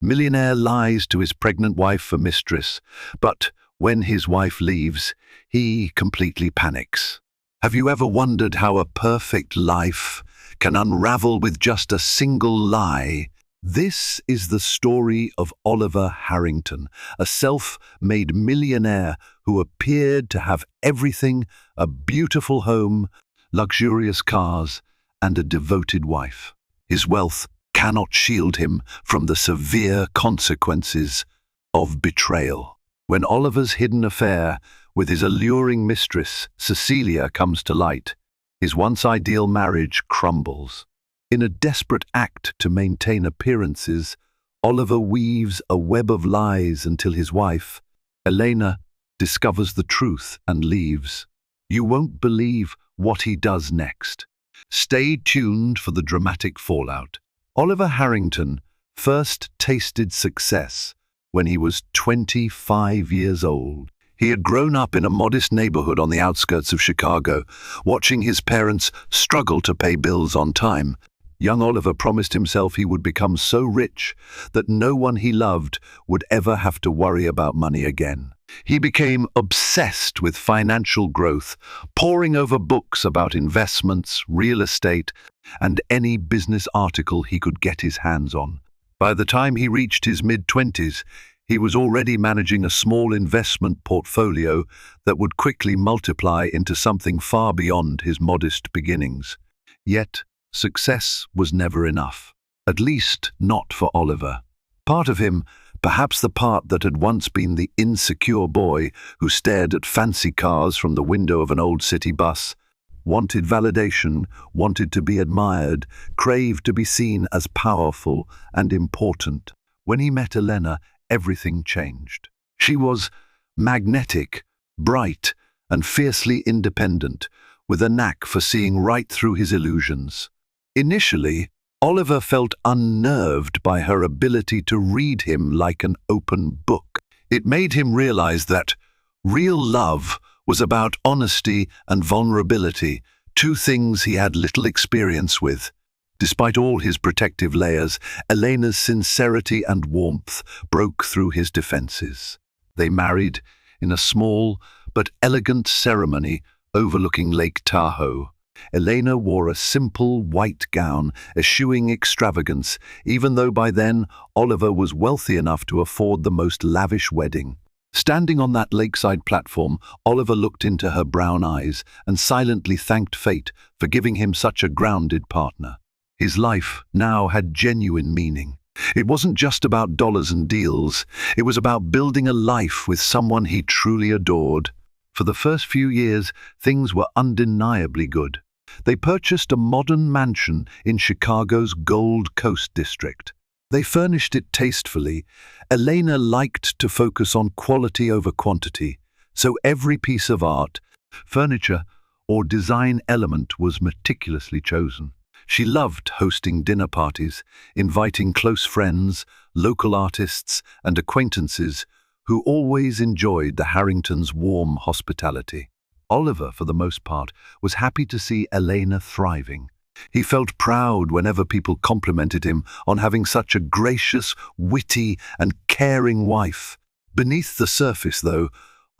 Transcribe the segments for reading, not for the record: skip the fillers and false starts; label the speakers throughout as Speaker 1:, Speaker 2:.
Speaker 1: Millionaire lies to his pregnant wife for Mistress, but when his wife leaves, he completely panics. Have you ever wondered how a perfect life can unravel with just a single lie? This is the story of Oliver Harrington, a self-made millionaire who appeared to have everything: a beautiful home, luxurious cars, and a devoted wife. His wealth cannot shield him from the severe consequences of betrayal. When Oliver's hidden affair with his alluring mistress, Cecilia, comes to light, his once ideal marriage crumbles. In a desperate act to maintain appearances, Oliver weaves a web of lies until his wife, Elena, discovers the truth and leaves. You won't believe what he does next. Stay tuned for the dramatic fallout. Oliver Harrington first tasted success when he was 25 years old. He had grown up in a modest neighborhood on the outskirts of Chicago, watching his parents struggle to pay bills on time. Young Oliver promised himself he would become so rich that no one he loved would ever have to worry about money again. He became obsessed with financial growth, poring over books about investments, real estate, and any business article he could get his hands on. By the time he reached his mid-20s, he was already managing a small investment portfolio that would quickly multiply into something far beyond his modest beginnings. Yet, success was never enough, at least not for Oliver. Part of him, perhaps the part that had once been the insecure boy who stared at fancy cars from the window of an old city bus, wanted validation, wanted to be admired, craved to be seen as powerful and important. When he met Elena, everything changed. She was magnetic, bright, and fiercely independent, with a knack for seeing right through his illusions. Initially, Oliver felt unnerved by her ability to read him like an open book. It made him realize that real love was about honesty and vulnerability, two things he had little experience with. Despite all his protective layers, Elena's sincerity and warmth broke through his defenses. They married in a small but elegant ceremony overlooking Lake Tahoe. Elena wore a simple white gown, eschewing extravagance, even though by then Oliver was wealthy enough to afford the most lavish wedding. Standing on that lakeside platform, Oliver looked into her brown eyes and silently thanked fate for giving him such a grounded partner. His life now had genuine meaning. It wasn't just about dollars and deals. It was about building a life with someone he truly adored. For the first few years, things were undeniably good. They purchased a modern mansion in Chicago's Gold Coast district. They furnished it tastefully. Elena liked to focus on quality over quantity, so every piece of art, furniture, or design element was meticulously chosen. She loved hosting dinner parties, inviting close friends, local artists, and acquaintances who always enjoyed the Harringtons' warm hospitality. Oliver, for the most part, was happy to see Elena thriving. He felt proud whenever people complimented him on having such a gracious, witty, and caring wife. Beneath the surface, though,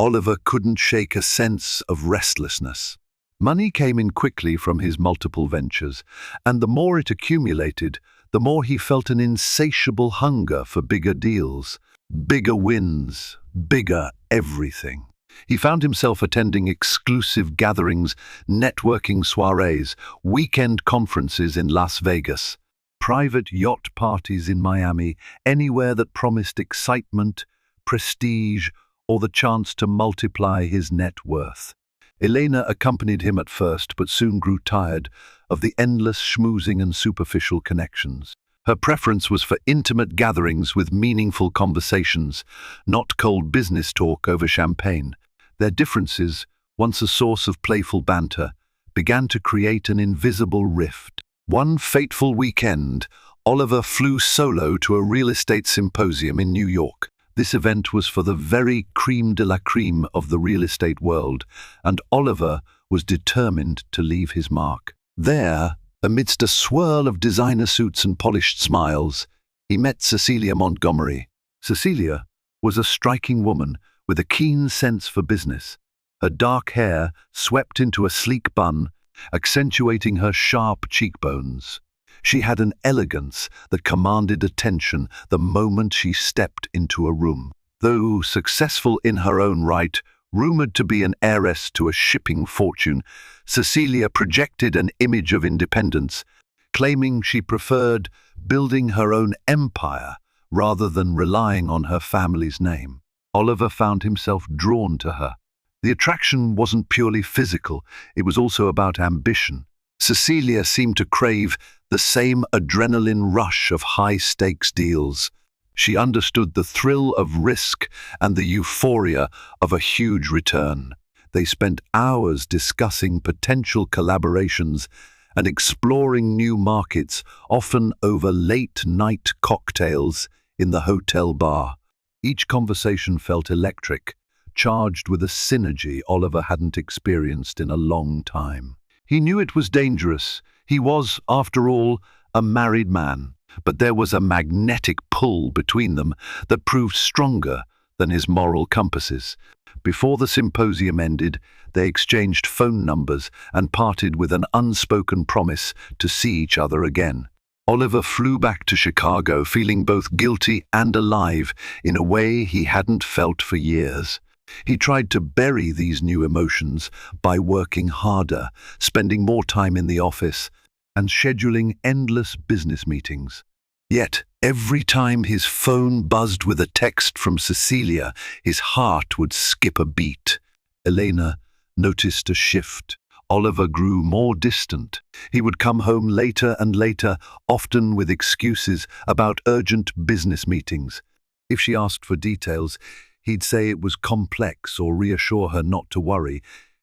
Speaker 1: Oliver couldn't shake a sense of restlessness. Money came in quickly from his multiple ventures, and the more it accumulated, the more he felt an insatiable hunger for bigger deals, bigger wins, bigger everything. He found himself attending exclusive gatherings, networking soirees, weekend conferences in Las Vegas, private yacht parties in Miami, anywhere that promised excitement, prestige, or the chance to multiply his net worth. Elena accompanied him at first, but soon grew tired of the endless schmoozing and superficial connections. Her preference was for intimate gatherings with meaningful conversations, not cold business talk over champagne. Their differences, once a source of playful banter, began to create an invisible rift. One fateful weekend, Oliver flew solo to a real estate symposium in New York. This event was for the very crème de la crème of the real estate world, and Oliver was determined to leave his mark. There, amidst a swirl of designer suits and polished smiles, he met Cecilia Montgomery. Cecilia was a striking woman with a keen sense for business. Her dark hair swept into a sleek bun, accentuating her sharp cheekbones. She had an elegance that commanded attention the moment she stepped into a room. Though successful in her own right, rumored to be an heiress to a shipping fortune, Cecilia projected an image of independence, claiming she preferred building her own empire rather than relying on her family's name. Oliver found himself drawn to her. The attraction wasn't purely physical, it was also about ambition. Cecilia seemed to crave the same adrenaline rush of high-stakes deals. She understood the thrill of risk and the euphoria of a huge return. They spent hours discussing potential collaborations and exploring new markets, often over late-night cocktails in the hotel bar. Each conversation felt electric, charged with a synergy Oliver hadn't experienced in a long time. He knew it was dangerous. He was, after all, a married man, but there was a magnetic pull between them that proved stronger than his moral compasses. Before the symposium ended, they exchanged phone numbers and parted with an unspoken promise to see each other again. Oliver flew back to Chicago feeling both guilty and alive in a way he hadn't felt for years. He tried to bury these new emotions by working harder, spending more time in the office, and scheduling endless business meetings. Yet, every time his phone buzzed with a text from Cecilia, his heart would skip a beat. Elena noticed a shift. Oliver grew more distant. He would come home later and later, often with excuses about urgent business meetings. If she asked for details, he'd say it was complex or reassure her not to worry,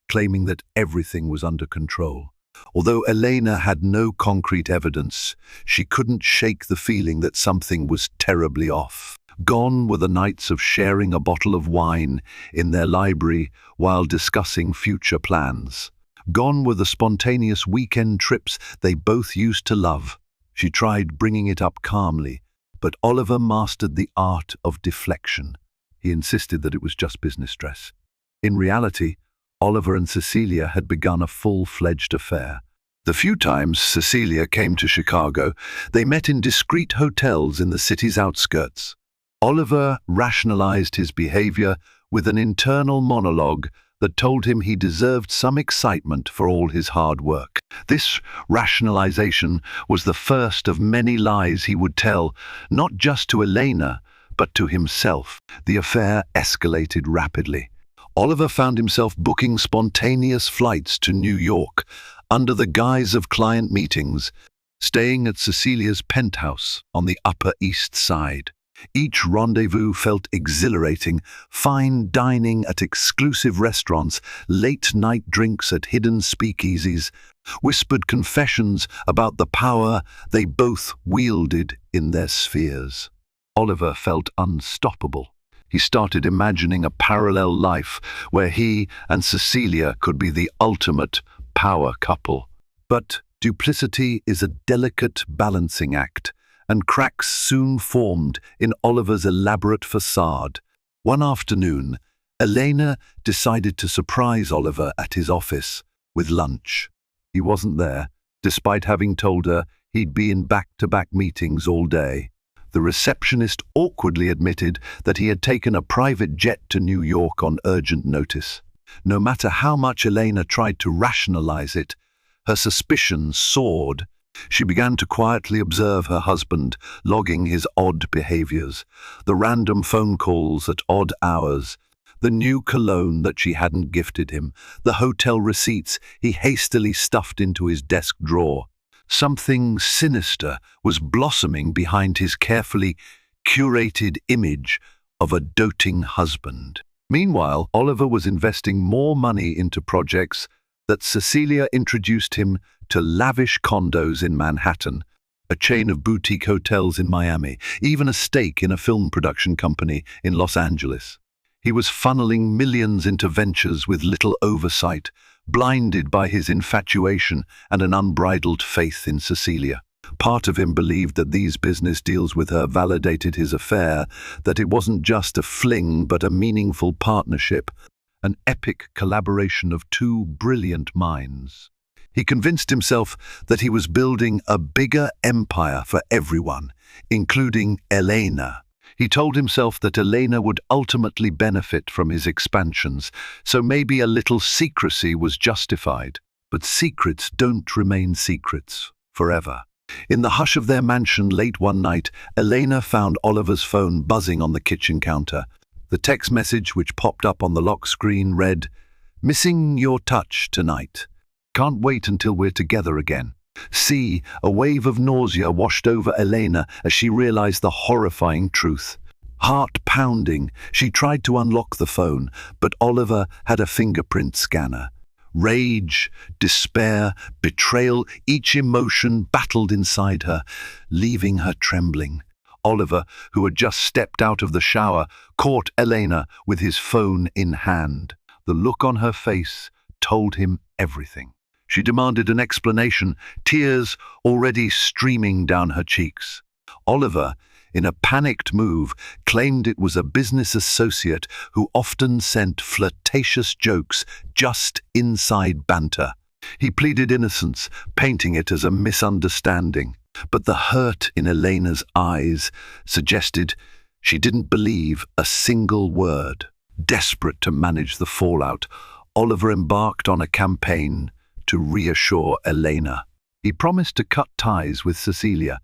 Speaker 1: claiming that everything was under control. Although Elena had no concrete evidence, she couldn't shake the feeling that something was terribly off. Gone were the nights of sharing a bottle of wine in their library while discussing future plans. Gone were the spontaneous weekend trips they both used to love. She tried bringing it up calmly, but Oliver mastered the art of deflection. He insisted that it was just business stress. In reality, Oliver and Cecilia had begun a full-fledged affair. The few times Cecilia came to Chicago, they met in discreet hotels in the city's outskirts. Oliver rationalized his behavior with an internal monologue that told him he deserved some excitement for all his hard work. This rationalization was the first of many lies he would tell, not just to Elena, but to himself. The affair escalated rapidly. Oliver found himself booking spontaneous flights to New York under the guise of client meetings, staying at Cecilia's penthouse on the Upper East Side. Each rendezvous felt exhilarating: fine dining at exclusive restaurants, late-night drinks at hidden speakeasies, whispered confessions about the power they both wielded in their spheres. Oliver felt unstoppable. He started imagining a parallel life where he and Cecilia could be the ultimate power couple. But duplicity is a delicate balancing act, and cracks soon formed in Oliver's elaborate facade. One afternoon, Elena decided to surprise Oliver at his office with lunch. He wasn't there, despite having told her he'd be in back-to-back meetings all day. The receptionist awkwardly admitted that he had taken a private jet to New York on urgent notice. No matter how much Elena tried to rationalize it, her suspicions soared. She began to quietly observe her husband, logging his odd behaviors, the random phone calls at odd hours, the new cologne that she hadn't gifted him, the hotel receipts he hastily stuffed into his desk drawer. Something sinister was blossoming behind his carefully curated image of a doting husband. Meanwhile, Oliver was investing more money into projects that Cecilia introduced him to lavish condos in Manhattan, a chain of boutique hotels in Miami, even a stake in a film production company in Los Angeles. He was funneling millions into ventures with little oversight, blinded by his infatuation and an unbridled faith in Cecilia. Part of him believed that these business deals with her validated his affair, that it wasn't just a fling but a meaningful partnership, an epic collaboration of two brilliant minds. He convinced himself that he was building a bigger empire for everyone, including Elena. He told himself that Elena would ultimately benefit from his expansions, so maybe a little secrecy was justified. But secrets don't remain secrets forever. In the hush of their mansion late one night, Elena found Oliver's phone buzzing on the kitchen counter. The text message which popped up on the lock screen read, "Missing your touch tonight. Can't wait until we're together again." See, a wave of nausea washed over Elena as she realized the horrifying truth. Heart pounding, she tried to unlock the phone, but Oliver had a fingerprint scanner. Rage, despair, betrayal, each emotion battled inside her, leaving her trembling. Oliver, who had just stepped out of the shower, caught Elena with his phone in hand. The look on her face told him everything. She demanded an explanation, tears already streaming down her cheeks. Oliver, in a panicked move, claimed it was a business associate who often sent flirtatious jokes just inside banter. He pleaded innocence, painting it as a misunderstanding. But the hurt in Elena's eyes suggested she didn't believe a single word. Desperate to manage the fallout, Oliver embarked on a campaign to reassure Elena. He promised to cut ties with Cecilia.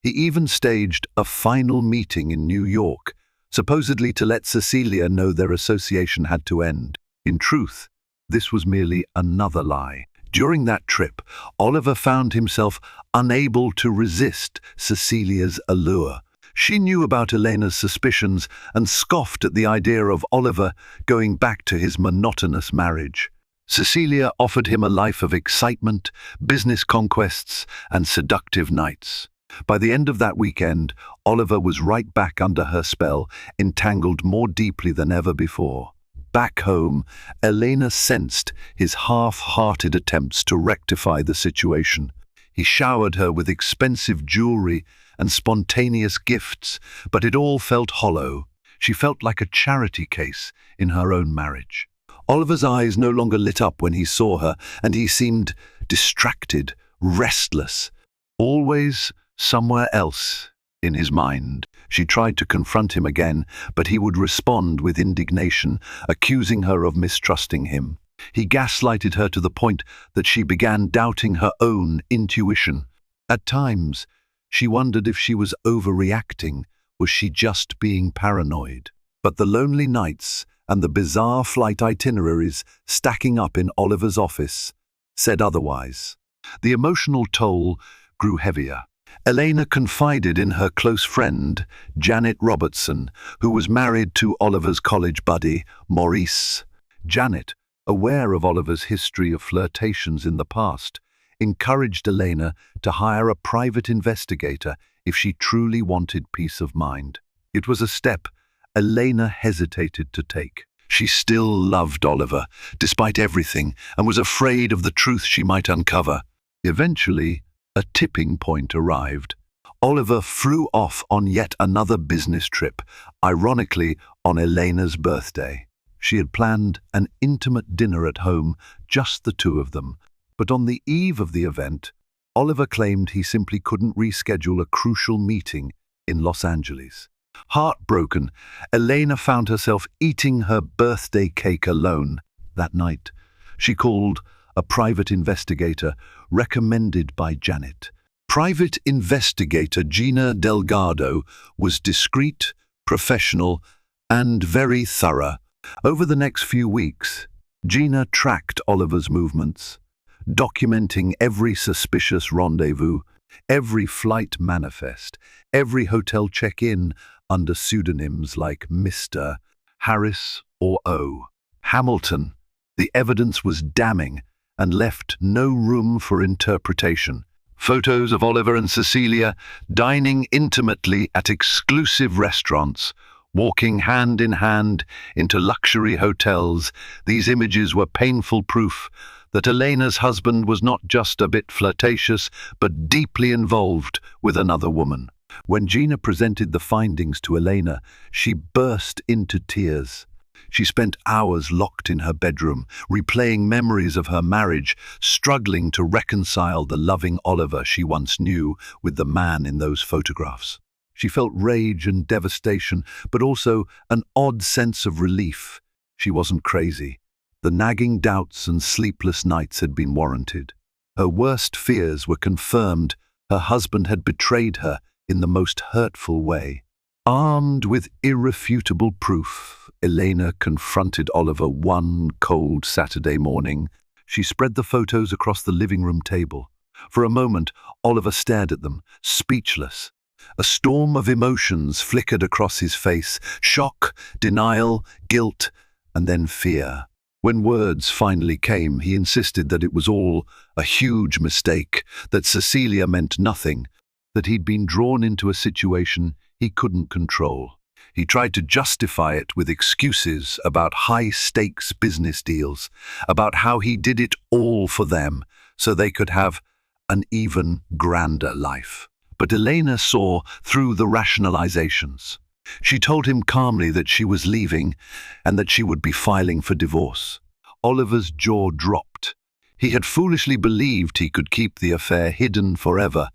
Speaker 1: He even staged a final meeting in New York, supposedly to let Cecilia know their association had to end. In truth, this was merely another lie. During that trip, Oliver found himself unable to resist Cecilia's allure. She knew about Elena's suspicions and scoffed at the idea of Oliver going back to his monotonous marriage. Cecilia offered him a life of excitement, business conquests, and seductive nights. By the end of that weekend, Oliver was right back under her spell, entangled more deeply than ever before. Back home, Elena sensed his half-hearted attempts to rectify the situation. He showered her with expensive jewelry and spontaneous gifts, but it all felt hollow. She felt like a charity case in her own marriage. Oliver's eyes no longer lit up when he saw her, and he seemed distracted, restless, always somewhere else in his mind. She tried to confront him again, but he would respond with indignation, accusing her of mistrusting him. He gaslighted her to the point that she began doubting her own intuition. At times, she wondered if she was overreacting. Was she just being paranoid? But the lonely nights and the bizarre flight itineraries stacking up in Oliver's office said otherwise. The emotional toll grew heavier. Elena confided in her close friend, Janet Robertson, who was married to Oliver's college buddy, Maurice. Janet, aware of Oliver's history of flirtations in the past, encouraged Elena to hire a private investigator if she truly wanted peace of mind. It was a step Elena hesitated to take. She still loved Oliver, despite everything, and was afraid of the truth she might uncover. Eventually, a tipping point arrived. Oliver flew off on yet another business trip, ironically on Elena's birthday. She had planned an intimate dinner at home, just the two of them. But on the eve of the event, Oliver claimed he simply couldn't reschedule a crucial meeting in Los Angeles. Heartbroken, Elena found herself eating her birthday cake alone. That night, she called a private investigator recommended by Janet. Private investigator Gina Delgado was discreet, professional, and very thorough. Over the next few weeks, Gina tracked Oliver's movements, documenting every suspicious rendezvous, every flight manifest, every hotel check-in under pseudonyms like Mr. Harris or O. Hamilton. The evidence was damning and left no room for interpretation. Photos of Oliver and Cecilia dining intimately at exclusive restaurants, walking hand in hand into luxury hotels. These images were painful proof that Elena's husband was not just a bit flirtatious, but deeply involved with another woman. When Gina presented the findings to Elena, she burst into tears. She spent hours locked in her bedroom, replaying memories of her marriage, struggling to reconcile the loving Oliver she once knew with the man in those photographs. She felt rage and devastation, but also an odd sense of relief. She wasn't crazy. The nagging doubts and sleepless nights had been warranted. Her worst fears were confirmed. Her husband had betrayed her in the most hurtful way. Armed with irrefutable proof, Elena confronted Oliver one cold Saturday morning. She spread the photos across the living room table. For a moment, Oliver stared at them, speechless. A storm of emotions flickered across his face: shock, denial, guilt, and then fear. When words finally came, he insisted that it was all a huge mistake, that Cecilia meant nothing, that he'd been drawn into a situation he couldn't control. He tried to justify it with excuses about high-stakes business deals, about how he did it all for them so they could have an even grander life. But Elena saw through the rationalizations. She told him calmly that she was leaving and that she would be filing for divorce. Oliver's jaw dropped. He had foolishly believed he could keep the affair hidden forever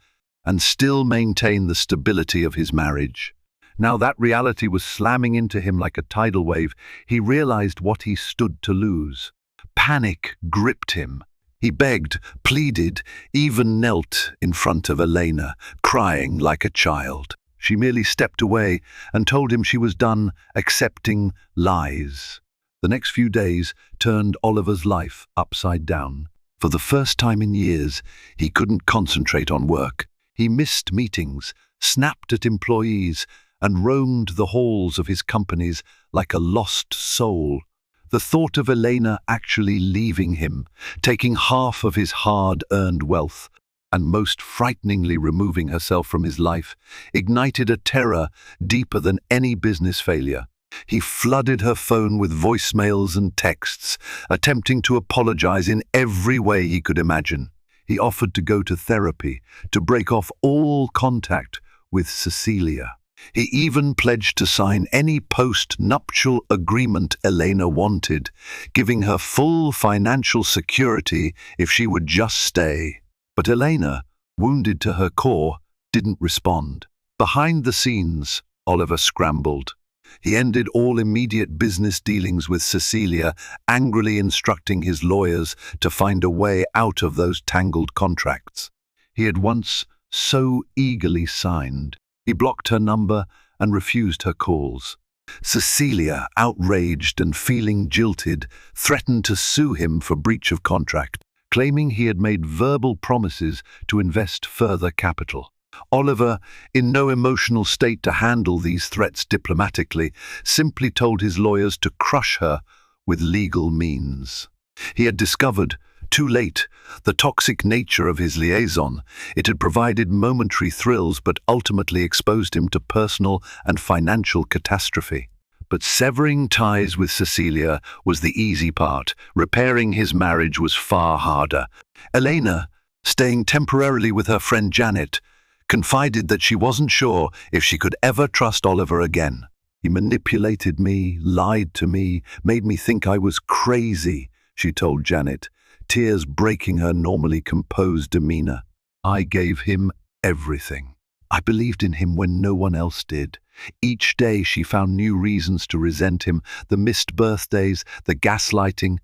Speaker 1: and still maintain the stability of his marriage. Now that reality was slamming into him like a tidal wave. He realized what he stood to lose. Panic gripped him. He begged, pleaded, even knelt in front of Elena, crying like a child. She merely stepped away and told him she was done accepting lies. The next few days turned Oliver's life upside down. For the first time in years, he couldn't concentrate on work. He missed meetings, snapped at employees, and roamed the halls of his companies like a lost soul. The thought of Elena actually leaving him, taking half of his hard-earned wealth, and most frighteningly removing herself from his life, ignited a terror deeper than any business failure. He flooded her phone with voicemails and texts, attempting to apologize in every way he could imagine. He offered to go to therapy, to break off all contact with Cecilia. He even pledged to sign any post-nuptial agreement Elena wanted, giving her full financial security if she would just stay. But Elena, wounded to her core, didn't respond. Behind the scenes, Oliver scrambled. He ended all immediate business dealings with Cecilia, angrily instructing his lawyers to find a way out of those tangled contracts he had once so eagerly signed. He blocked her number and refused her calls. Cecilia, outraged and feeling jilted, threatened to sue him for breach of contract, claiming he had made verbal promises to invest further capital. Oliver, in no emotional state to handle these threats diplomatically, simply told his lawyers to crush her with legal means. He had discovered, too late, the toxic nature of his liaison. It had provided momentary thrills but ultimately exposed him to personal and financial catastrophe. But severing ties with Cecilia was the easy part. Repairing his marriage was far harder. Elena, staying temporarily with her friend Janet, confided that she wasn't sure if she could ever trust Oliver again. "He manipulated me, lied to me, made me think I was crazy," she told Janet, tears breaking her normally composed demeanor. "I gave him everything. I believed in him when no one else did." Each day she found new reasons to resent him: the missed birthdays, the gaslighting,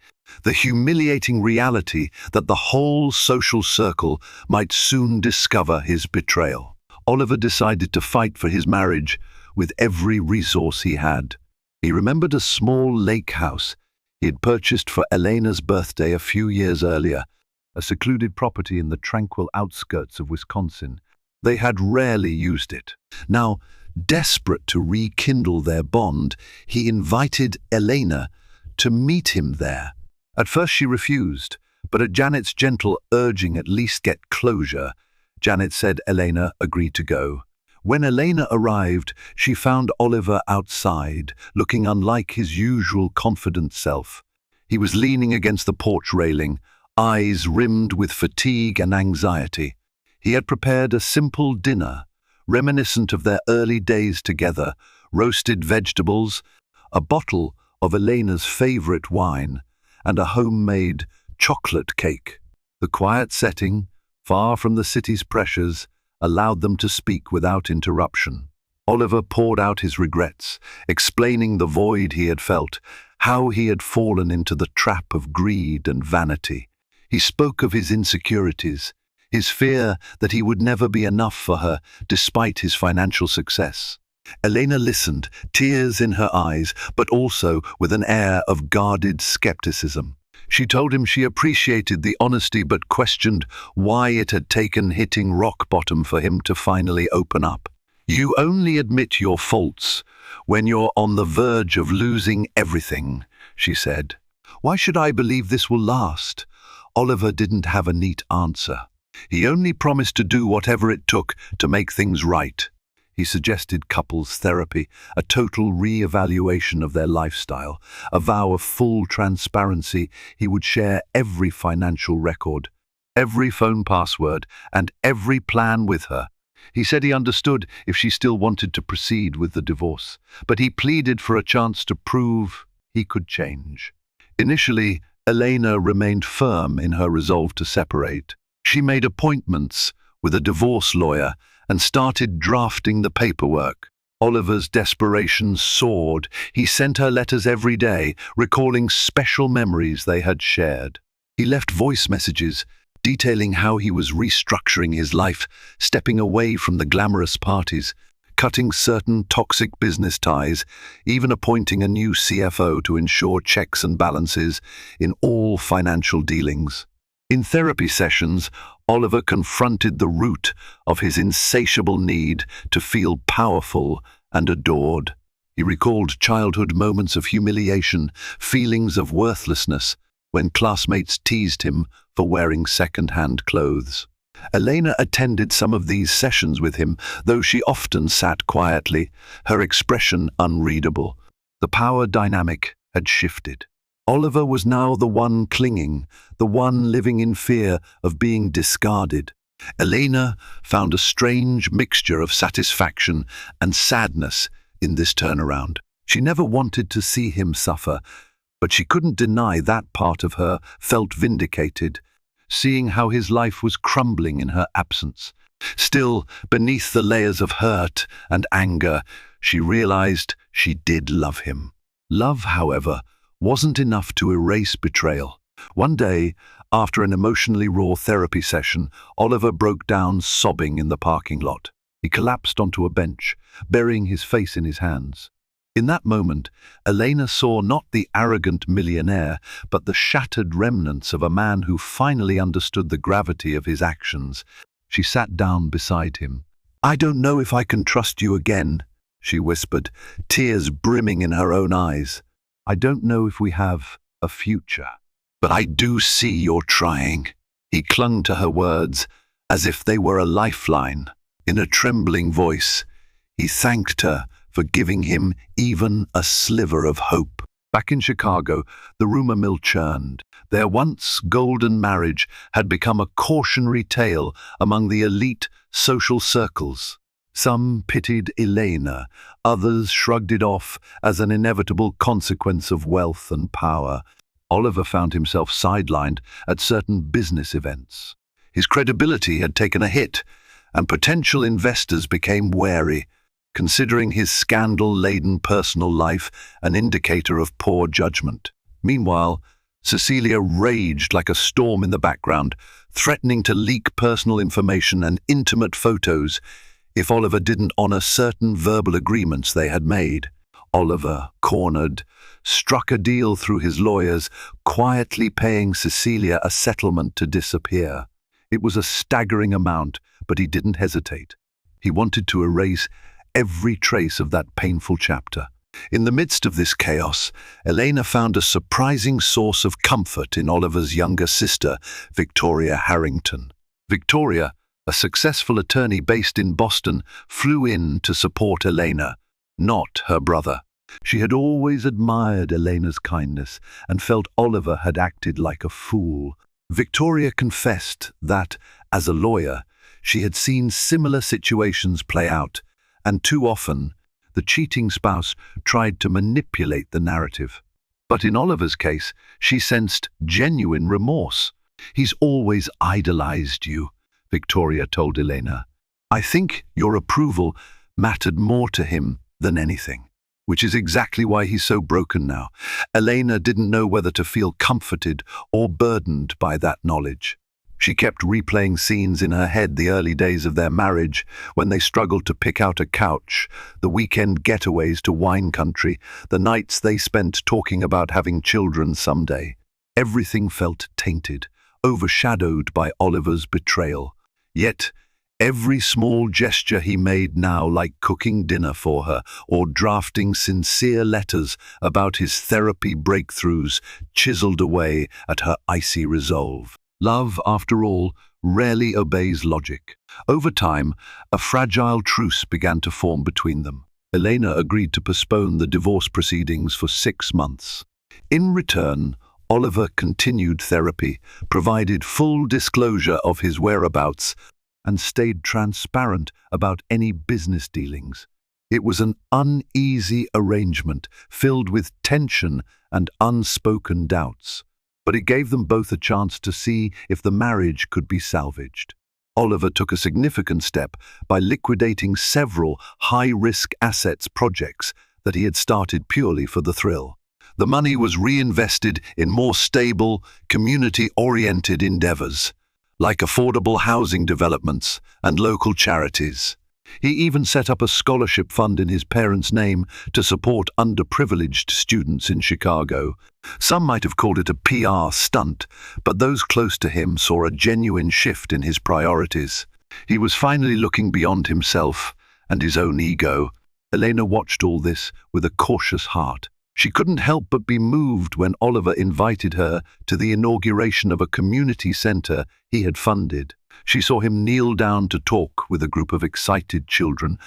Speaker 1: the humiliating reality that the whole social circle might soon discover his betrayal. Oliver decided to fight for his marriage with every resource he had. He remembered a small lake house he had purchased for Elena's birthday a few years earlier, a secluded property in the tranquil outskirts of Wisconsin. They had rarely used it. Now, desperate to rekindle their bond, he invited Elena to meet him there. At first she refused, but at Janet's gentle urging, "At least get closure," Janet said Elena agreed to go. When Elena arrived, she found Oliver outside, looking unlike his usual confident self. He was leaning against the porch railing, eyes rimmed with fatigue and anxiety. He had prepared a simple dinner, reminiscent of their early days together: roasted vegetables, a bottle of Elena's favorite wine, and a homemade chocolate cake. The quiet setting, far from the city's pressures, allowed them to speak without interruption. Oliver poured out his regrets, explaining the void he had felt, how he had fallen into the trap of greed and vanity. He spoke of his insecurities, his fear that he would never be enough for her despite his financial success. Elena listened, tears in her eyes, but also with an air of guarded skepticism. She told him she appreciated the honesty but questioned why it had taken hitting rock bottom for him to finally open up. "You only admit your faults when you're on the verge of losing everything," she said. "Why should I believe this will last?" Oliver didn't have a neat answer. He only promised to do whatever it took to make things right. He suggested couples therapy, a total re-evaluation of their lifestyle, a vow of full transparency. He would share every financial record, every phone password, and every plan with her. He said he understood if she still wanted to proceed with the divorce, but he pleaded for a chance to prove he could change. Initially, Elena remained firm in her resolve to separate. She made appointments with a divorce lawyer and started drafting the paperwork. Oliver's desperation soared. He sent her letters every day, recalling special memories they had shared. He left voice messages detailing how he was restructuring his life, stepping away from the glamorous parties, cutting certain toxic business ties, even appointing a new CFO to ensure checks and balances in all financial dealings. In therapy sessions, Oliver confronted the root of his insatiable need to feel powerful and adored. He recalled childhood moments of humiliation, feelings of worthlessness, when classmates teased him for wearing second-hand clothes. Elena attended some of these sessions with him, though she often sat quietly, her expression unreadable. The power dynamic had shifted. Oliver was now the one clinging, the one living in fear of being discarded. Elena found a strange mixture of satisfaction and sadness in this turnaround. She never wanted to see him suffer, but she couldn't deny that part of her felt vindicated, seeing how his life was crumbling in her absence. Still, beneath the layers of hurt and anger, she realized she did love him. Love, however, wasn't enough to erase betrayal. One day, after an emotionally raw therapy session, Oliver broke down sobbing in the parking lot. He collapsed onto a bench, burying his face in his hands. In that moment, Elena saw not the arrogant millionaire, but the shattered remnants of a man who finally understood the gravity of his actions. She sat down beside him. "I don't know if I can trust you again," she whispered, tears brimming in her own eyes. "I don't know if we have a future. But I do see you're trying." He clung to her words as if they were a lifeline. In a trembling voice, he thanked her for giving him even a sliver of hope. Back in Chicago, the rumor mill churned. Their once golden marriage had become a cautionary tale among the elite social circles. Some pitied Elena, others shrugged it off as an inevitable consequence of wealth and power. Oliver found himself sidelined at certain business events. His credibility had taken a hit, and potential investors became wary, considering his scandal-laden personal life an indicator of poor judgment. Meanwhile, Cecilia raged like a storm in the background, threatening to leak personal information and intimate photos if Oliver didn't honor certain verbal agreements they had made. Oliver, cornered, struck a deal through his lawyers, quietly paying Cecilia a settlement to disappear. It was a staggering amount, but he didn't hesitate. He wanted to erase every trace of that painful chapter. In the midst of this chaos, Elena found a surprising source of comfort in Oliver's younger sister, Victoria Harrington. Victoria, a successful attorney based in Boston, flew in to support Elena, not her brother. She had always admired Elena's kindness and felt Oliver had acted like a fool. Victoria confessed that, as a lawyer, she had seen similar situations play out, and too often, the cheating spouse tried to manipulate the narrative. But in Oliver's case, she sensed genuine remorse. "He's always idolized you," Victoria told Elena. "I think your approval mattered more to him than anything." Which is exactly why he's so broken now. Elena didn't know whether to feel comforted or burdened by that knowledge. She kept replaying scenes in her head, the early days of their marriage, when they struggled to pick out a couch, the weekend getaways to wine country, the nights they spent talking about having children someday. Everything felt tainted, overshadowed by Oliver's betrayal. Yet, every small gesture he made now, like cooking dinner for her or drafting sincere letters about his therapy breakthroughs, chiseled away at her icy resolve. Love, after all, rarely obeys logic. Over time, a fragile truce began to form between them. Elena agreed to postpone the divorce proceedings for 6 months. In return, Oliver continued therapy, provided full disclosure of his whereabouts, and stayed transparent about any business dealings. It was an uneasy arrangement, filled with tension and unspoken doubts, but it gave them both a chance to see if the marriage could be salvaged. Oliver took a significant step by liquidating several high-risk assets projects that he had started purely for the thrill. The money was reinvested in more stable, community-oriented endeavors, like affordable housing developments and local charities. He even set up a scholarship fund in his parents' name to support underprivileged students in Chicago. Some might have called it a PR stunt, but those close to him saw a genuine shift in his priorities. He was finally looking beyond himself and his own ego. Elena watched all this with a cautious heart. She couldn't help but be moved when Oliver invited her to the inauguration of a community center he had funded. She saw him kneel down to talk with a group of excited children,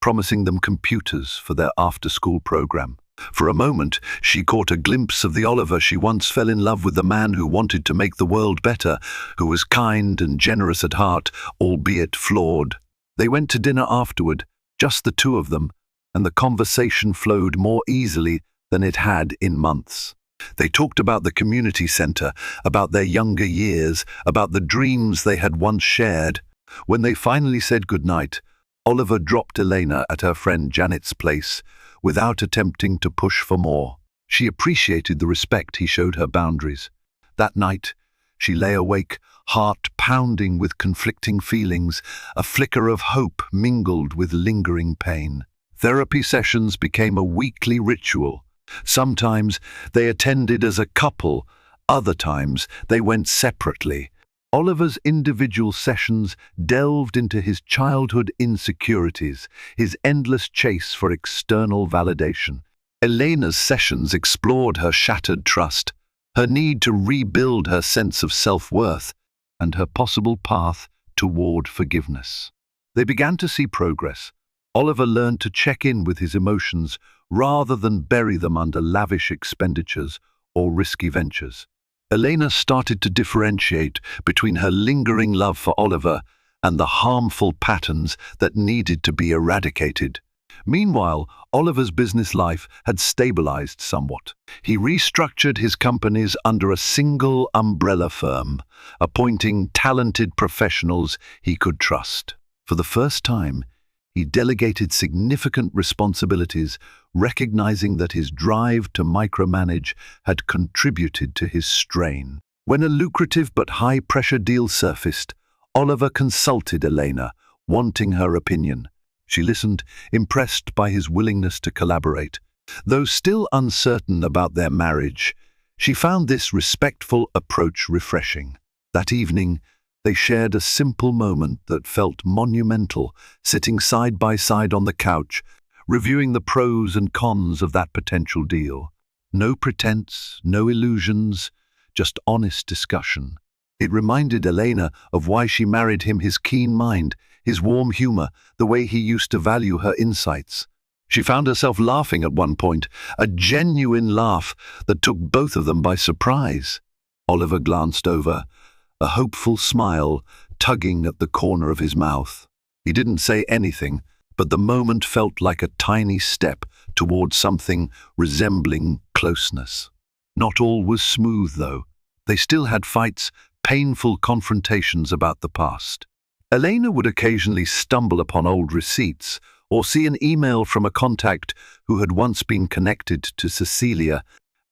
Speaker 1: promising them computers for their after-school program. For a moment, she caught a glimpse of the Oliver she once fell in love with, the man who wanted to make the world better, who was kind and generous at heart, albeit flawed. They went to dinner afterward, just the two of them, and the conversation flowed more easily than it had in months. They talked about the community center, about their younger years, about the dreams they had once shared. When they finally said goodnight, Oliver dropped Elena at her friend Janet's place, without attempting to push for more. She appreciated the respect he showed her boundaries. That night, she lay awake, heart pounding with conflicting feelings, a flicker of hope mingled with lingering pain. Therapy sessions became a weekly ritual. Sometimes they attended as a couple, other times they went separately. Oliver's individual sessions delved into his childhood insecurities, his endless chase for external validation. Elena's sessions explored her shattered trust, her need to rebuild her sense of self-worth, and her possible path toward forgiveness. They began to see progress. Oliver learned to check in with his emotions rather than bury them under lavish expenditures or risky ventures. Elena started to differentiate between her lingering love for Oliver and the harmful patterns that needed to be eradicated. Meanwhile, Oliver's business life had stabilized somewhat. He restructured his companies under a single umbrella firm, appointing talented professionals he could trust. For the first time, he delegated significant responsibilities, recognizing that his drive to micromanage had contributed to his strain. When a lucrative but high-pressure deal surfaced, Oliver consulted Elena, wanting her opinion. She listened, impressed by his willingness to collaborate. Though still uncertain about their marriage, she found this respectful approach refreshing. That evening, they shared a simple moment that felt monumental, sitting side by side on the couch, reviewing the pros and cons of that potential deal. No pretense, no illusions, just honest discussion. It reminded Elena of why she married him: his keen mind, his warm humor, the way he used to value her insights. She found herself laughing at one point, a genuine laugh that took both of them by surprise. Oliver glanced over, a hopeful smile tugging at the corner of his mouth. He didn't say anything, but the moment felt like a tiny step towards something resembling closeness. Not all was smooth, though. They still had fights, painful confrontations about the past. Elena would occasionally stumble upon old receipts or see an email from a contact who had once been connected to Cecilia,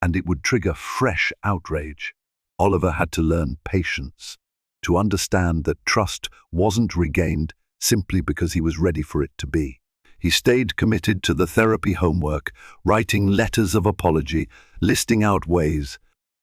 Speaker 1: and it would trigger fresh outrage. Oliver had to learn patience, to understand that trust wasn't regained simply because he was ready for it to be. He stayed committed to the therapy homework, writing letters of apology, listing out ways.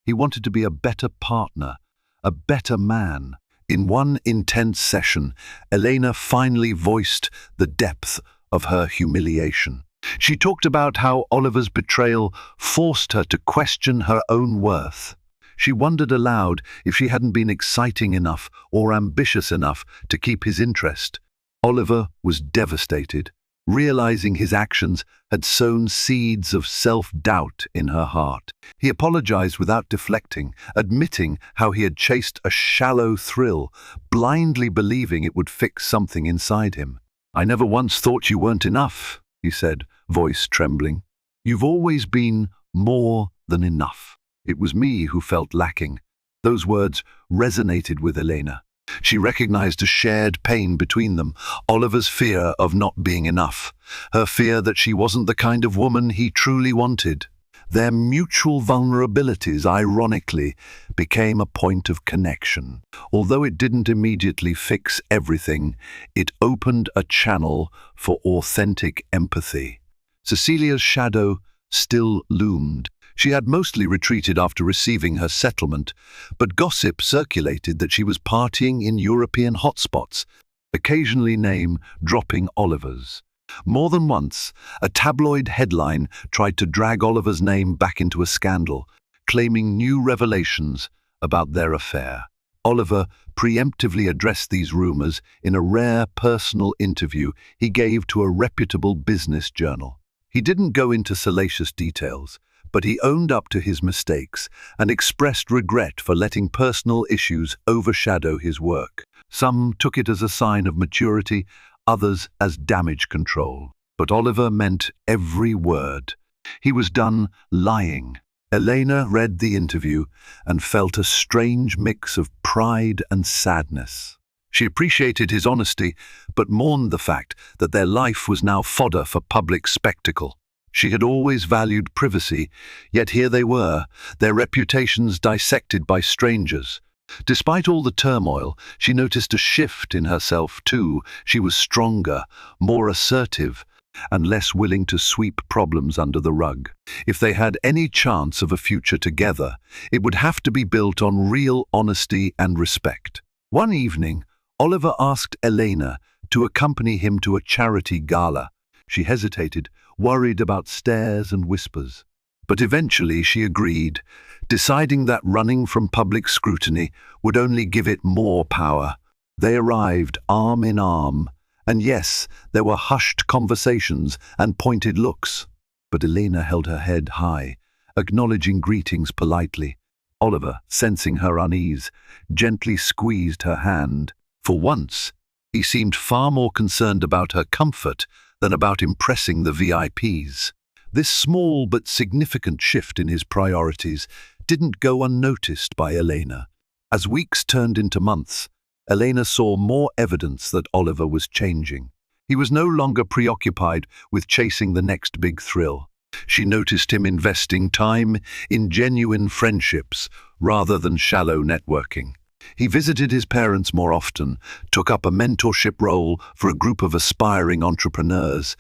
Speaker 1: He wanted to be a better partner, a better man. In one intense session, Elena finally voiced the depth of her humiliation. She talked about how Oliver's betrayal forced her to question her own worth. She wondered aloud if she hadn't been exciting enough or ambitious enough to keep his interest. Oliver was devastated, realizing his actions had sown seeds of self-doubt in her heart. He apologized without deflecting, admitting how he had chased a shallow thrill, blindly believing it would fix something inside him. "I never once thought you weren't enough," he said, voice trembling. "You've always been more than enough. It was me who felt lacking." Those words resonated with Elena. She recognized a shared pain between them, Oliver's fear of not being enough, her fear that she wasn't the kind of woman he truly wanted. Their mutual vulnerabilities, ironically, became a point of connection. Although it didn't immediately fix everything, it opened a channel for authentic empathy. Cecilia's shadow still loomed. She had mostly retreated after receiving her settlement, but gossip circulated that she was partying in European hotspots, occasionally name dropping Oliver's. More than once, a tabloid headline tried to drag Oliver's name back into a scandal, claiming new revelations about their affair. Oliver preemptively addressed these rumors in a rare personal interview he gave to a reputable business journal. He didn't go into salacious details, but he owned up to his mistakes and expressed regret for letting personal issues overshadow his work. Some took it as a sign of maturity, others as damage control. But Oliver meant every word. He was done lying. Elena read the interview and felt a strange mix of pride and sadness. She appreciated his honesty, but mourned the fact that their life was now fodder for public spectacle. She had always valued privacy, yet here they were, their reputations dissected by strangers. Despite all the turmoil, she noticed a shift in herself too. She was stronger, more assertive, and less willing to sweep problems under the rug. If they had any chance of a future together, it would have to be built on real honesty and respect. One evening, Oliver asked Elena to accompany him to a charity gala. She hesitated, worried about stares and whispers. But eventually she agreed, deciding that running from public scrutiny would only give it more power. They arrived arm in arm, and yes, there were hushed conversations and pointed looks. But Elena held her head high, acknowledging greetings politely. Oliver, sensing her unease, gently squeezed her hand. For once, he seemed far more concerned about her comfort than about impressing the VIPs. This small but significant shift in his priorities didn't go unnoticed by Elena. As weeks turned into months, Elena saw more evidence that Oliver was changing. He was no longer preoccupied with chasing the next big thrill. She noticed him investing time in genuine friendships rather than shallow networking. He visited his parents more often, took up a mentorship role for a group of aspiring entrepreneurs,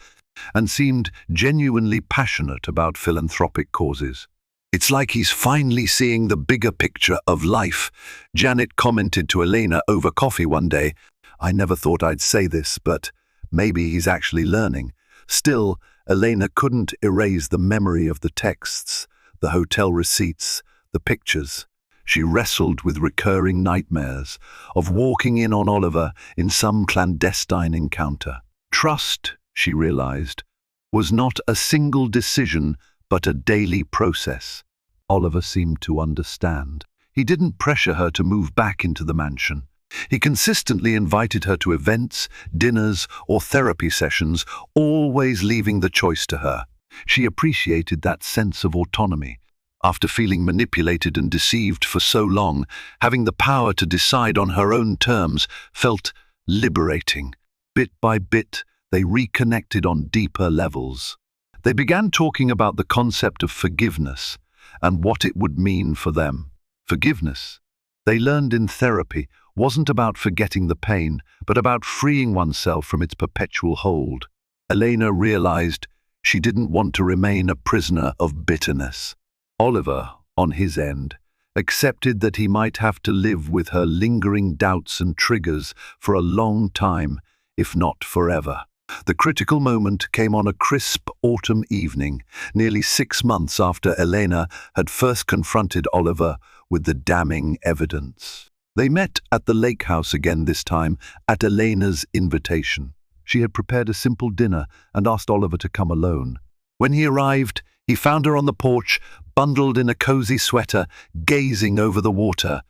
Speaker 1: and seemed genuinely passionate about philanthropic causes. "It's like he's finally seeing the bigger picture of life," Janet commented to Elena over coffee one day. "I never thought I'd say this, but maybe he's actually learning." Still, Elena couldn't erase the memory of the texts, the hotel receipts, the pictures. She wrestled with recurring nightmares of walking in on Oliver in some clandestine encounter. Trust, she realized, was not a single decision but a daily process. Oliver seemed to understand. He didn't pressure her to move back into the mansion. He consistently invited her to events, dinners, or therapy sessions, always leaving the choice to her. She appreciated that sense of autonomy. After feeling manipulated and deceived for so long, having the power to decide on her own terms felt liberating. Bit by bit, they reconnected on deeper levels. They began talking about the concept of forgiveness and what it would mean for them. Forgiveness, they learned in therapy, wasn't about forgetting the pain, but about freeing oneself from its perpetual hold. Elena realized she didn't want to remain a prisoner of bitterness. Oliver, on his end, accepted that he might have to live with her lingering doubts and triggers for a long time, if not forever. The critical moment came on a crisp autumn evening, nearly 6 months after Elena had first confronted Oliver with the damning evidence. They met at the lake house again, this time at Elena's invitation. She had prepared a simple dinner and asked Oliver to come alone. When he arrived, he found her on the porch, bundled in a cozy sweater, gazing over the water.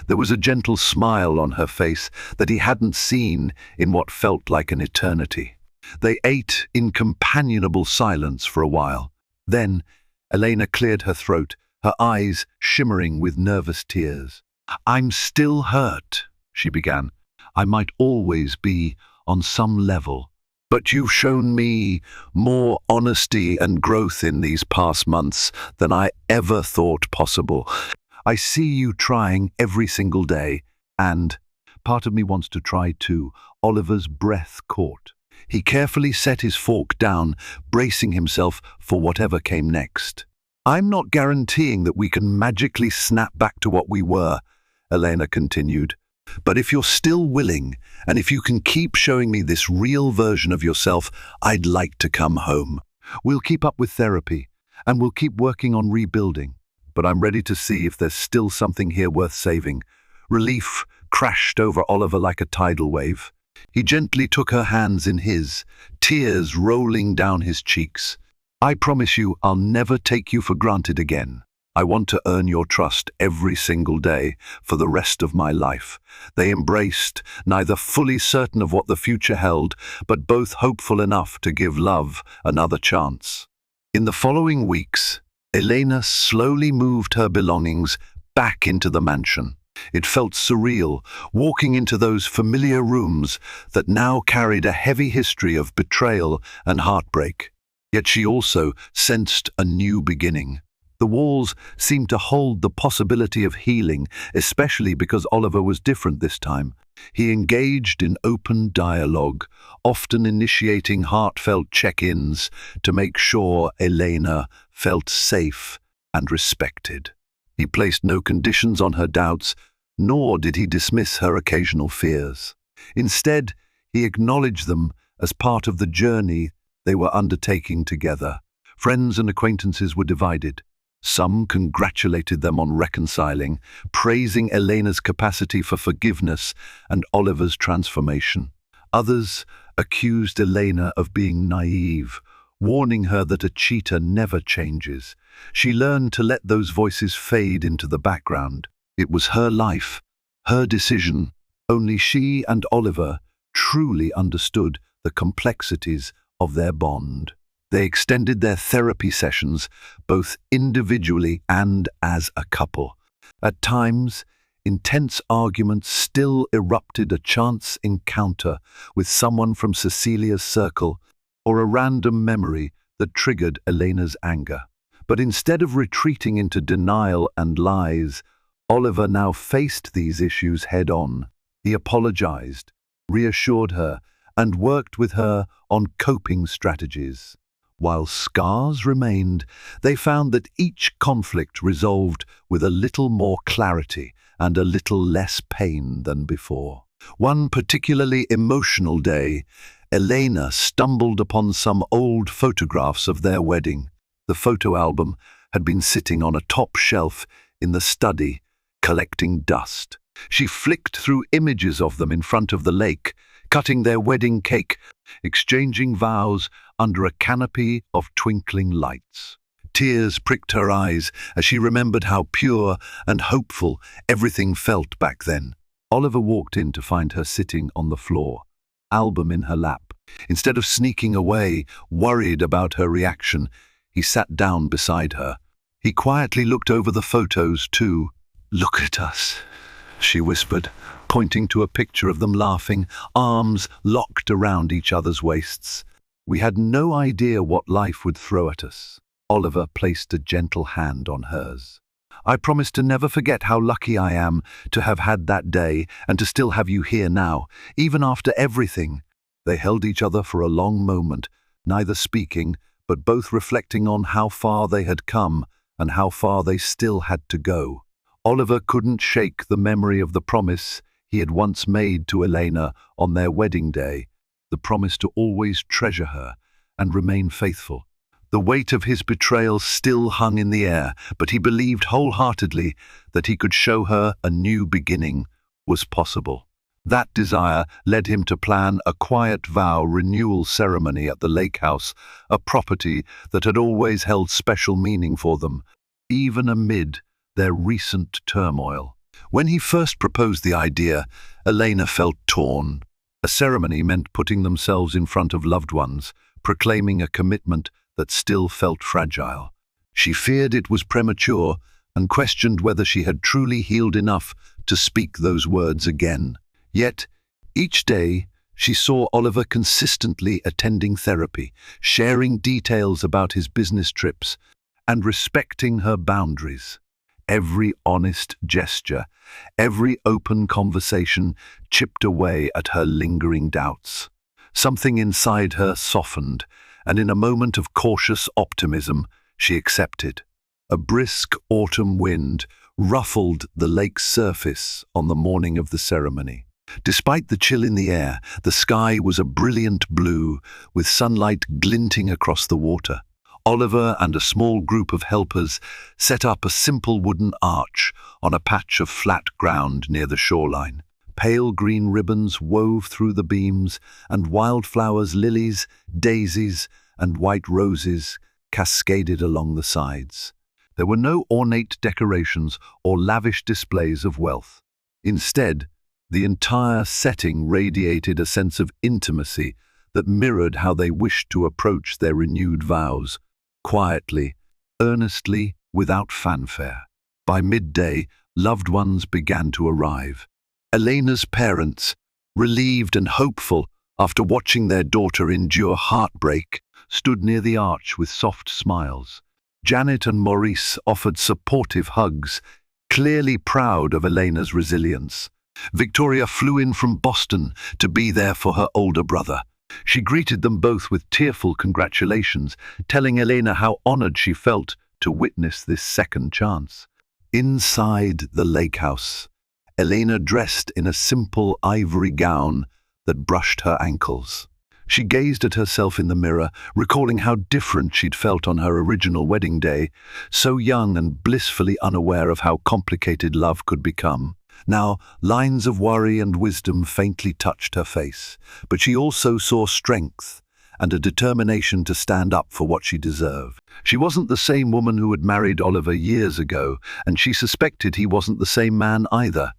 Speaker 1: There was a gentle smile on her face that he hadn't seen in what felt like an eternity. They ate in companionable silence for a while. Then, Elena cleared her throat, her eyes shimmering with nervous tears. "I'm still hurt," she began. "I might always be, on some level. But you've shown me more honesty and growth in these past months than I ever thought possible. I see you trying every single day, and part of me wants to try too." Oliver's breath caught. He carefully set his fork down, bracing himself for whatever came next. "I'm not guaranteeing that we can magically snap back to what we were," Elena continued. "But if you're still willing, and if you can keep showing me this real version of yourself, I'd like to come home. We'll keep up with therapy, and we'll keep working on rebuilding. But I'm ready to see if there's still something here worth saving." Relief crashed over Oliver like a tidal wave. He gently took her hands in his, tears rolling down his cheeks. "I promise you I'll never take you for granted again. I want to earn your trust every single day for the rest of my life." They embraced, neither fully certain of what the future held, but both hopeful enough to give love another chance. In the following weeks, Elena slowly moved her belongings back into the mansion. It felt surreal, walking into those familiar rooms that now carried a heavy history of betrayal and heartbreak. Yet she also sensed a new beginning. The walls seemed to hold the possibility of healing, especially because Oliver was different this time. He engaged in open dialogue, often initiating heartfelt check-ins to make sure Elena felt safe and respected. He placed no conditions on her doubts, nor did he dismiss her occasional fears. Instead, he acknowledged them as part of the journey they were undertaking together. Friends and acquaintances were divided. Some congratulated them on reconciling, praising Elena's capacity for forgiveness and Oliver's transformation. Others accused Elena of being naive, warning her that a cheater never changes. She learned to let those voices fade into the background. It was her life, her decision. Only she and Oliver truly understood the complexities of their bond. They extended their therapy sessions, both individually and as a couple. At times, intense arguments still erupted, a chance encounter with someone from Cecilia's circle, or a random memory that triggered Elena's anger. But instead of retreating into denial and lies, Oliver now faced these issues head-on. He apologized, reassured her, and worked with her on coping strategies. While scars remained, they found that each conflict resolved with a little more clarity and a little less pain than before. One particularly emotional day, Elena stumbled upon some old photographs of their wedding. The photo album had been sitting on a top shelf in the study, collecting dust. She flicked through images of them in front of the lake, cutting their wedding cake, exchanging vows under a canopy of twinkling lights. Tears pricked her eyes as she remembered how pure and hopeful everything felt back then. Oliver walked in to find her sitting on the floor, album in her lap. Instead of sneaking away, worried about her reaction, he sat down beside her. He quietly looked over the photos too. "Look at us," she whispered, pointing to a picture of them laughing, arms locked around each other's waists. "We had no idea what life would throw at us." Oliver placed a gentle hand on hers. "I promise to never forget how lucky I am to have had that day and to still have you here now, even after everything." They held each other for a long moment, neither speaking, but both reflecting on how far they had come and how far they still had to go. Oliver couldn't shake the memory of the promise he had once made to Elena on their wedding day, the promise to always treasure her and remain faithful. The weight of his betrayal still hung in the air, but he believed wholeheartedly that he could show her a new beginning was possible. That desire led him to plan a quiet vow renewal ceremony at the lake house, a property that had always held special meaning for them, even amid their recent turmoil. When he first proposed the idea, Elena felt torn. A ceremony meant putting themselves in front of loved ones, proclaiming a commitment that still felt fragile. She feared it was premature and questioned whether she had truly healed enough to speak those words again. Yet, each day, she saw Oliver consistently attending therapy, sharing details about his business trips, and respecting her boundaries. Every honest gesture, every open conversation chipped away at her lingering doubts. Something inside her softened, and in a moment of cautious optimism, she accepted. A brisk autumn wind ruffled the lake's surface on the morning of the ceremony. Despite the chill in the air, the sky was a brilliant blue, with sunlight glinting across the water. Oliver and a small group of helpers set up a simple wooden arch on a patch of flat ground near the shoreline. Pale green ribbons wove through the beams, and wildflowers, lilies, daisies, and white roses cascaded along the sides. There were no ornate decorations or lavish displays of wealth. Instead, the entire setting radiated a sense of intimacy that mirrored how they wished to approach their renewed vows, quietly, earnestly, without fanfare. By midday, loved ones began to arrive. Elena's parents, relieved and hopeful after watching their daughter endure heartbreak, stood near the arch with soft smiles. Janet and Maurice offered supportive hugs, clearly proud of Elena's resilience. Victoria flew in from Boston to be there for her older brother. She greeted them both with tearful congratulations, telling Elena how honored she felt to witness this second chance. Inside the lake house, Elena dressed in a simple ivory gown that brushed her ankles. She gazed at herself in the mirror, recalling how different she'd felt on her original wedding day, so young and blissfully unaware of how complicated love could become. Now, lines of worry and wisdom faintly touched her face, but she also saw strength and a determination to stand up for what she deserved. She wasn't the same woman who had married Oliver years ago, and she suspected he wasn't the same man either.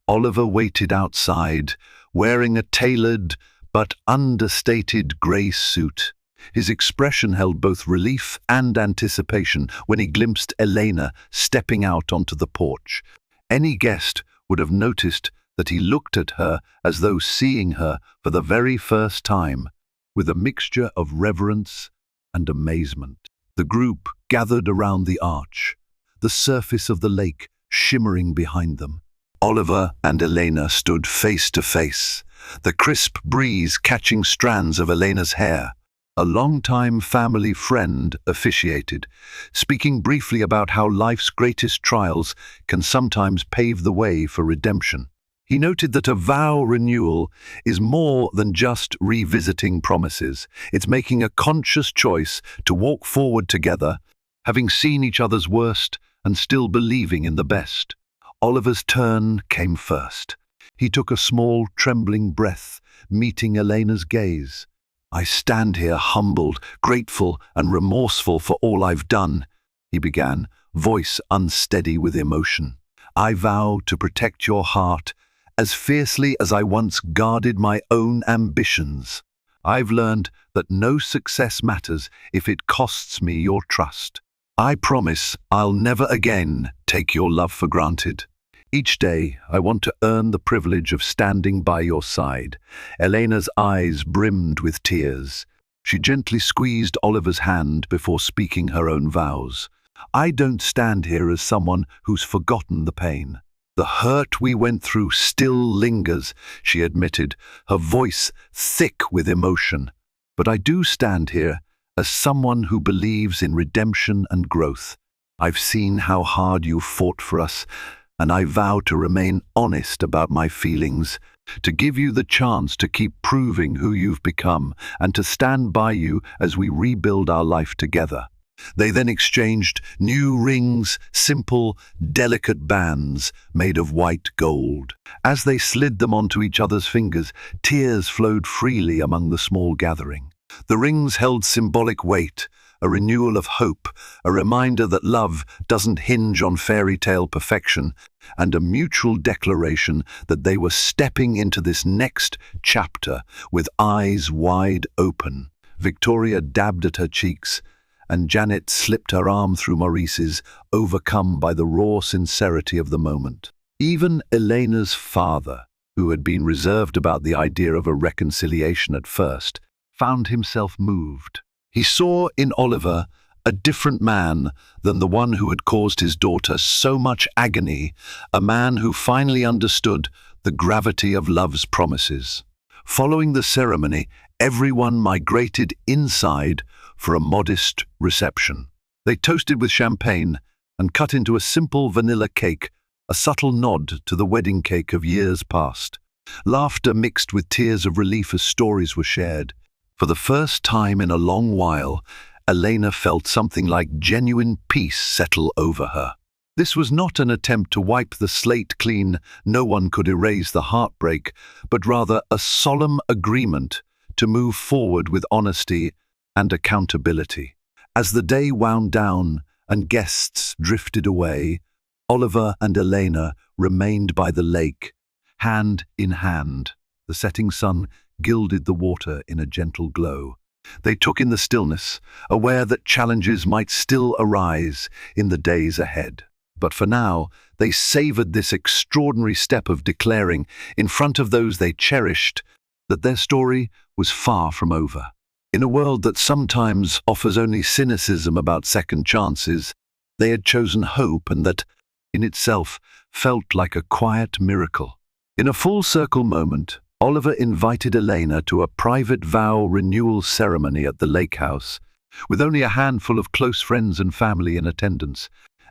Speaker 1: Oliver waited outside, wearing a tailored but understated grey suit. His expression held both relief and anticipation when he glimpsed Elena stepping out onto the porch. Any guest would have noticed that he looked at her as though seeing her for the very first time, with a mixture of reverence and amazement. The group gathered around the arch, the surface of the lake shimmering behind them. Oliver and Elena stood face to face, the crisp breeze catching strands of Elena's hair. A longtime family friend officiated, speaking briefly about how life's greatest trials can sometimes pave the way for redemption. He noted that a vow renewal is more than just revisiting promises. It's making a conscious choice to walk forward together, having seen each other's worst and still believing in the best. Oliver's turn came first. He took a small, trembling breath, meeting Elena's gaze. "I stand here humbled, grateful, and remorseful for all I've done," he began, voice unsteady with emotion. "I vow to protect your heart as fiercely as I once guarded my own ambitions. I've learned that no success matters if it costs me your trust. I promise I'll never again take your love for granted. Each day, I want to earn the privilege of standing by your side." Elena's eyes brimmed with tears. She gently squeezed Oliver's hand before speaking her own vows. "I don't stand here as someone who's forgotten the pain. The hurt we went through still lingers," she admitted, her voice thick with emotion. "But I do stand here as someone who believes in redemption and growth. I've seen how hard you've fought for us, and I vow to remain honest about my feelings, to give you the chance to keep proving who you've become, and to stand by you as we rebuild our life together." They then exchanged new rings, simple, delicate bands made of white gold. As they slid them onto each other's fingers, tears flowed freely among the small gathering. The rings held symbolic weight, a renewal of hope, a reminder that love doesn't hinge on fairy tale perfection, and a mutual declaration that they were stepping into this next chapter with eyes wide open. Victoria dabbed at her cheeks, and Janet slipped her arm through Maurice's, overcome by the raw sincerity of the moment. Even Elena's father, who had been reserved about the idea of a reconciliation at first, found himself moved. He saw in Oliver a different man than the one who had caused his daughter so much agony, a man who finally understood the gravity of love's promises. Following the ceremony, everyone migrated inside for a modest reception. They toasted with champagne and cut into a simple vanilla cake, a subtle nod to the wedding cake of years past. Laughter mixed with tears of relief as stories were shared. For the first time in a long while, Elena felt something like genuine peace settle over her. This was not an attempt to wipe the slate clean, no one could erase the heartbreak, but rather a solemn agreement to move forward with honesty and accountability. As the day wound down and guests drifted away, Oliver and Elena remained by the lake, hand in hand. The setting sun gilded the water in a gentle glow. They took in the stillness, aware that challenges might still arise in the days ahead. But for now, they savored this extraordinary step of declaring, in front of those they cherished, that their story was far from over. In a world that sometimes offers only cynicism about second chances, they had chosen hope, and that, in itself, felt like a quiet miracle. In a full-circle moment, Oliver invited Elena to a private vow renewal ceremony at the lake house. With only a handful of close friends and family in attendance,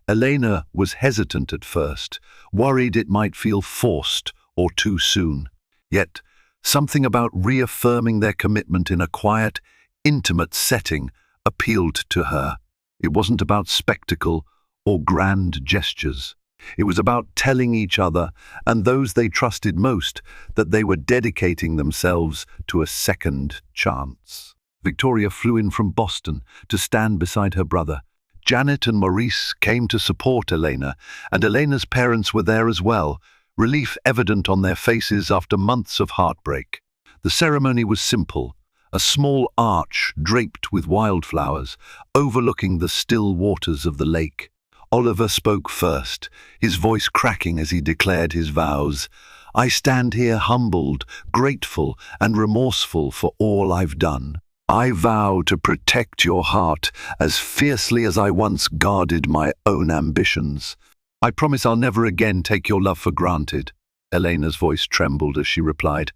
Speaker 1: Elena was hesitant at first, worried it might feel forced or too soon. Yet, something about reaffirming their commitment in a quiet, intimate setting appealed to her. It wasn't about spectacle or grand gestures. It was about telling each other, and those they trusted most, that they were dedicating themselves to a second chance. Victoria flew in from Boston to stand beside her brother. Janet and Maurice came to support Elena, and Elena's parents were there as well, relief evident on their faces after months of heartbreak. The ceremony was simple, a small arch draped with wildflowers, overlooking the still waters of the lake. Oliver spoke first, his voice cracking as he declared his vows. "I stand here humbled, grateful, and remorseful for all I've done. I vow to protect your heart as fiercely as I once guarded my own ambitions. I promise I'll never again take your love for granted." Elena's voice trembled as she replied,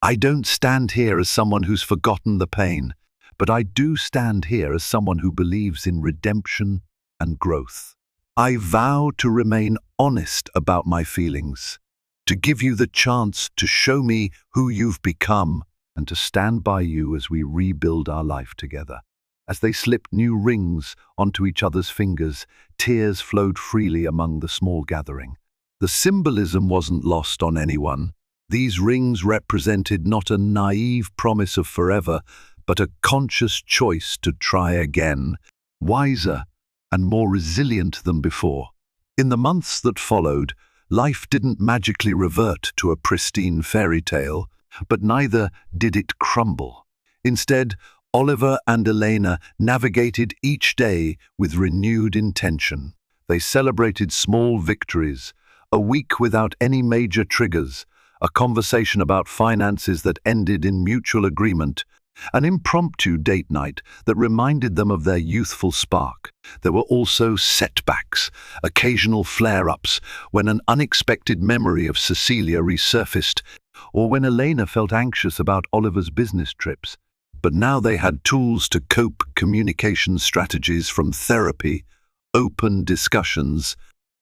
Speaker 1: "I don't stand here as someone who's forgotten the pain, but I do stand here as someone who believes in redemption and growth. I vow to remain honest about my feelings, to give you the chance to show me who you've become, and to stand by you as we rebuild our life together." As they slipped new rings onto each other's fingers, tears flowed freely among the small gathering. The symbolism wasn't lost on anyone. These rings represented not a naive promise of forever, but a conscious choice to try again, wiser and more resilient than before. In the months that followed, life didn't magically revert to a pristine fairy tale, but neither did it crumble. Instead, Oliver and Elena navigated each day with renewed intention. They celebrated small victories, a week without any major triggers, a conversation about finances that ended in mutual agreement, an impromptu date night that reminded them of their youthful spark. There were also setbacks, occasional flare-ups, when an unexpected memory of Cecilia resurfaced, or when Elena felt anxious about Oliver's business trips. But now they had tools to cope, communication strategies from therapy, open discussions,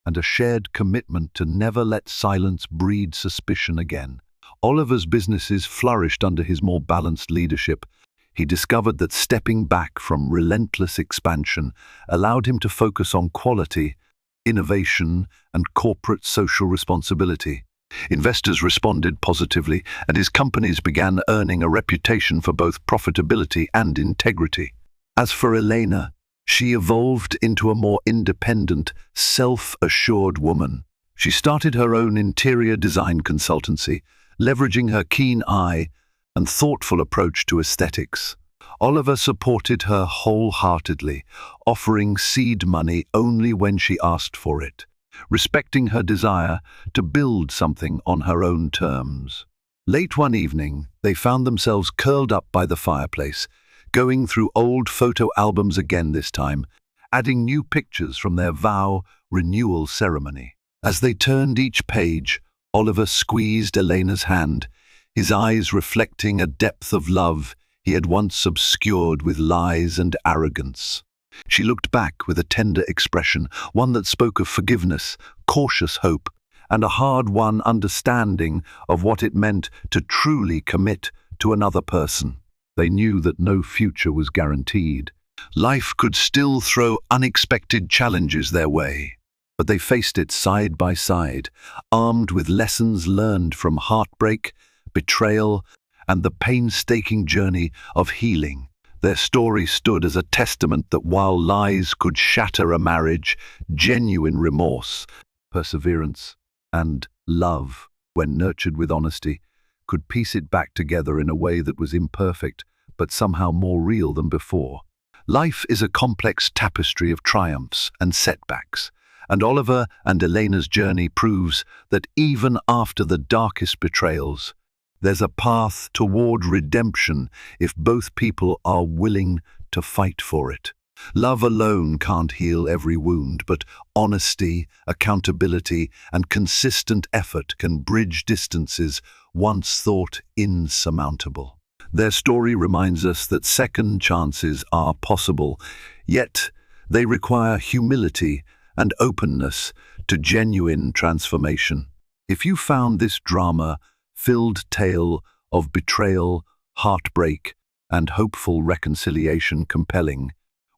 Speaker 1: and a shared commitment to never let silence breed suspicion again. Oliver's businesses flourished under his more balanced leadership. He discovered that stepping back from relentless expansion allowed him to focus on quality, innovation, and corporate social responsibility. Investors responded positively, and his companies began earning a reputation for both profitability and integrity. As for Elena, she evolved into a more independent, self-assured woman. She started her own interior design consultancy, leveraging her keen eye and thoughtful approach to aesthetics. Oliver supported her wholeheartedly, offering seed money only when she asked for it, respecting her desire to build something on her own terms. Late one evening, they found themselves curled up by the fireplace, going through old photo albums again this time, adding new pictures from their vow renewal ceremony. As they turned each page, Oliver squeezed Elena's hand, his eyes reflecting a depth of love he had once obscured with lies and arrogance. She looked back with a tender expression, one that spoke of forgiveness, cautious hope, and a hard-won understanding of what it meant to truly commit to another person. They knew that no future was guaranteed. Life could still throw unexpected challenges their way, but they faced it side by side, armed with lessons learned from heartbreak, betrayal, and the painstaking journey of healing. Their story stood as a testament that while lies could shatter a marriage, genuine remorse, perseverance, and love, when nurtured with honesty, could piece it back together in a way that was imperfect, but somehow more real than before. Life is a complex tapestry of triumphs and setbacks, and Oliver and Elena's journey proves that even after the darkest betrayals, there's a path toward redemption if both people are willing to fight for it. Love alone can't heal every wound, but honesty, accountability, and consistent effort can bridge distances once thought insurmountable. Their story reminds us that second chances are possible, yet they require humility and openness to genuine transformation. If you found this drama-filled tale of betrayal, heartbreak, and hopeful reconciliation compelling,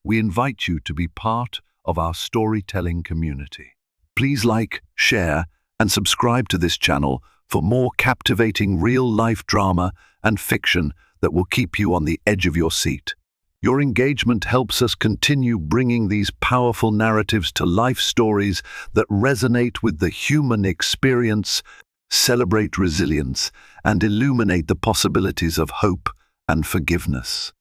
Speaker 1: we invite you to be part of our storytelling community. Please like, share, and subscribe to this channel for more captivating real-life drama and fiction that will keep you on the edge of your seat. Your engagement helps us continue bringing these powerful narratives to life, stories that resonate with the human experience, celebrate resilience, and illuminate the possibilities of hope and forgiveness.